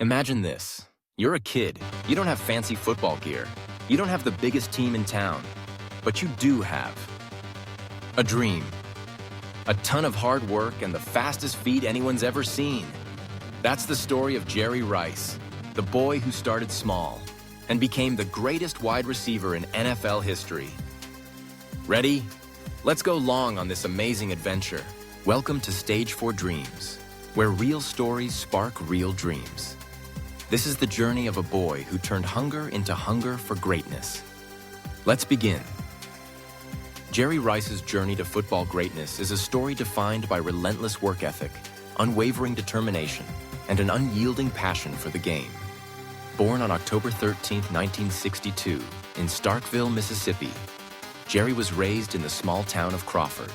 Imagine this. You're a kid. You don't have fancy football gear. You don't have the biggest team in town. But you do have a dream. A ton of hard work and the fastest feet anyone's ever seen. That's the story of Jerry Rice, the boy who started small and became the greatest wide receiver in NFL history. Ready? Let's go long on this amazing adventure. Welcome to Stage 4 Dreams, where real stories spark real dreams. This is the journey of a boy who turned hunger into hunger for greatness. Let's begin. Jerry Rice's journey to football greatness is a story defined by relentless work ethic, unwavering determination, and an unyielding passion for the game. Born on October 13, 1962, in Starkville, Mississippi, Jerry was raised in the small town of Crawford.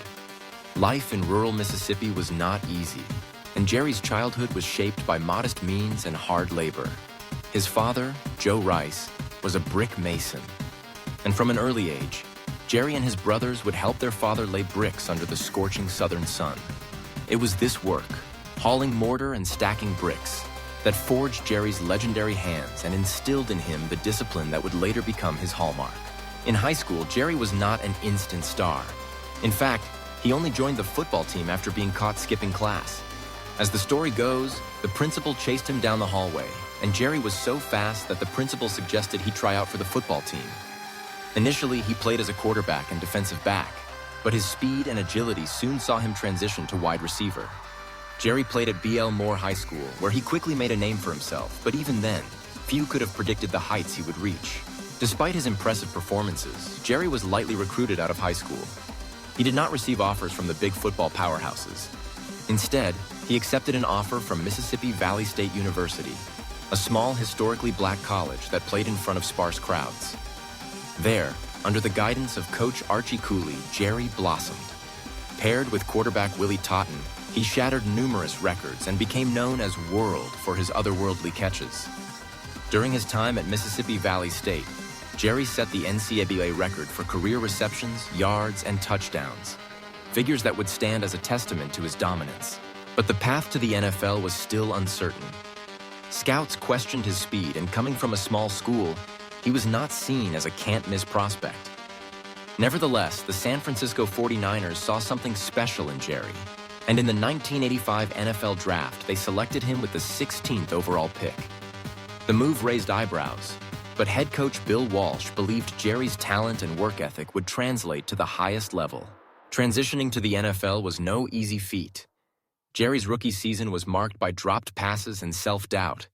Life in rural Mississippi was not easy, and Jerry's childhood was shaped by modest means and hard labor. His father, Joe Rice, was a brick mason, and from an early age, Jerry and his brothers would help their father lay bricks under the scorching southern sun. It was this work, hauling mortar and stacking bricks, that forged Jerry's legendary hands and instilled in him the discipline that would later become his hallmark. In high school, Jerry was not an instant star. In fact, he only joined the football team after being caught skipping class. As the story goes, the principal chased him down the hallway, and Jerry was so fast that the principal suggested he try out for the football team. Initially, he played as a quarterback and defensive back, but his speed and agility soon saw him transition to wide receiver. Jerry played at B.L. Moore High School, where he quickly made a name for himself, but even then, few could have predicted the heights he would reach. Despite his impressive performances, Jerry was lightly recruited out of high school. He did not receive offers from the big football powerhouses. Instead, he accepted an offer from Mississippi Valley State University, a small, historically black college that played in front of sparse crowds. There, under the guidance of Coach Archie Cooley, Jerry blossomed. Paired with quarterback Willie Totten, he shattered numerous records and became known as World for his otherworldly catches. During his time at Mississippi Valley State, Jerry set the NCAA record for career receptions, yards, and touchdowns, figures that would stand as a testament to his dominance. But the path to the NFL was still uncertain. Scouts questioned his speed, and coming from a small school, he was not seen as a can't-miss prospect. Nevertheless, the San Francisco 49ers saw something special in Jerry, and in the 1985 NFL Draft, they selected him with the 16th overall pick. The move raised eyebrows, but head coach Bill Walsh believed Jerry's talent and work ethic would translate to the highest level. Transitioning to the NFL was no easy feat. Jerry's rookie season was marked by dropped passes and self-doubt.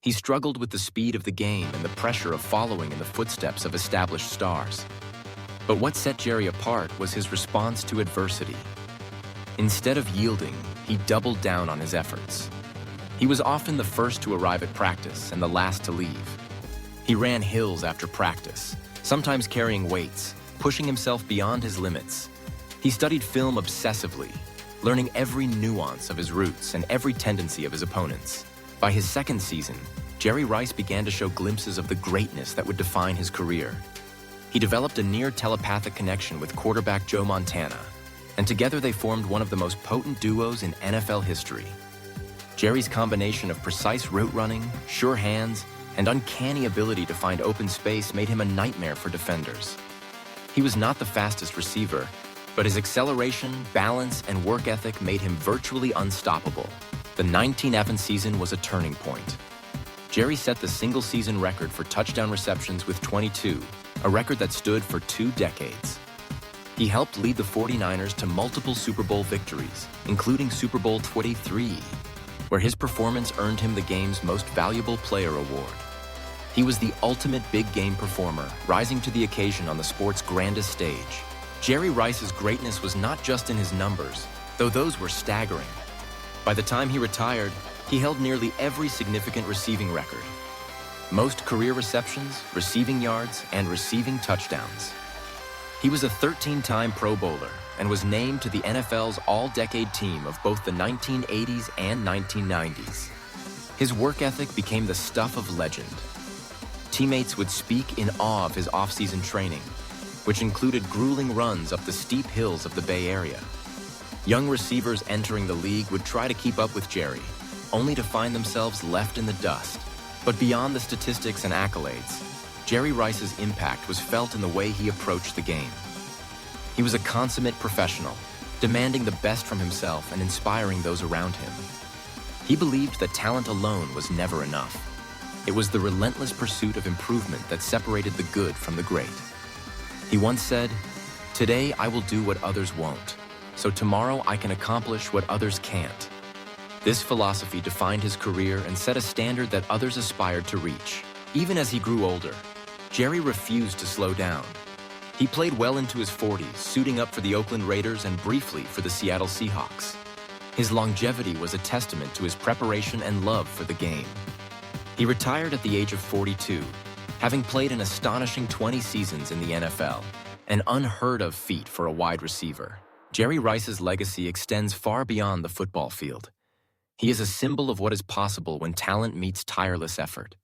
He struggled with the speed of the game and the pressure of following in the footsteps of established stars. But what set Jerry apart was his response to adversity. Instead of yielding, he doubled down on his efforts. He was often the first to arrive at practice and the last to leave. He ran hills after practice, sometimes carrying weights, pushing himself beyond his limits. He studied film obsessively, learning every nuance of his routes and every tendency of his opponents. By his second season, Jerry Rice began to show glimpses of the greatness that would define his career. He developed a near telepathic connection with quarterback Joe Montana, and together they formed one of the most potent duos in NFL history. Jerry's combination of precise route running, sure hands, and uncanny ability to find open space made him a nightmare for defenders. He was not the fastest receiver, but his acceleration, balance, and work ethic made him virtually unstoppable. The 1911 season was a turning point. Jerry set the single-season record for touchdown receptions with 22, a record that stood for 2 decades. He helped lead the 49ers to multiple Super Bowl victories, including Super Bowl 23, where his performance earned him the game's Most Valuable Player award. He was the ultimate big-game performer, rising to the occasion on the sport's grandest stage. Jerry Rice's greatness was not just in his numbers, though those were staggering. By the time he retired, he held nearly every significant receiving record. Most career receptions, receiving yards, and receiving touchdowns. He was a 13-time Pro Bowler and was named to the NFL's All-Decade team of both the 1980s and 1990s. His work ethic became the stuff of legend. Teammates would speak in awe of his off-season training, which included grueling runs up the steep hills of the Bay Area. Young receivers entering the league would try to keep up with Jerry, only to find themselves left in the dust. But beyond the statistics and accolades, Jerry Rice's impact was felt in the way he approached the game. He was a consummate professional, demanding the best from himself and inspiring those around him. He believed that talent alone was never enough. It was the relentless pursuit of improvement that separated the good from the great. He once said, "Today I will do what others won't, so tomorrow I can accomplish what others can't." This philosophy defined his career and set a standard that others aspired to reach. Even as he grew older, Jerry refused to slow down. He played well into his 40s, suiting up for the Oakland Raiders and briefly for the Seattle Seahawks. His longevity was a testament to his preparation and love for the game. He retired at the age of 42, having played an astonishing 20 seasons in the NFL, an unheard-of feat for a wide receiver. Jerry Rice's legacy extends far beyond the football field. He is a symbol of what is possible when talent meets tireless effort.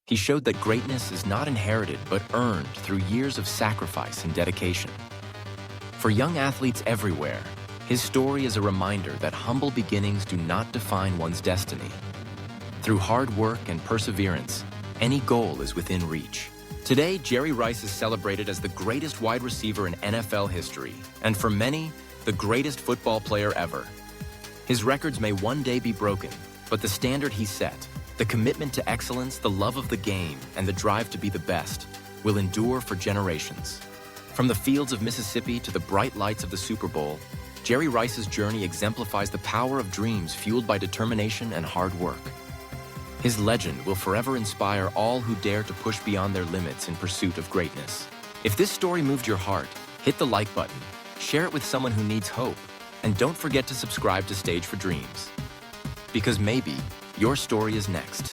He showed that greatness is not inherited but earned through years of sacrifice and dedication. For young athletes everywhere, his story is a reminder that humble beginnings do not define one's destiny. Through hard work and perseverance, any goal is within reach. Today, Jerry Rice is celebrated as the greatest wide receiver in NFL history, and for many, the greatest football player ever. His records may one day be broken, but the standard he set, the commitment to excellence, the love of the game, and the drive to be the best will endure for generations. From the fields of Mississippi to the bright lights of the Super Bowl, Jerry Rice's journey exemplifies the power of dreams fueled by determination and hard work. His legend will forever inspire all who dare to push beyond their limits in pursuit of greatness. If this story moved your heart, hit the like button, share it with someone who needs hope, and don't forget to subscribe to Stage for Dreams. Because maybe your story is next.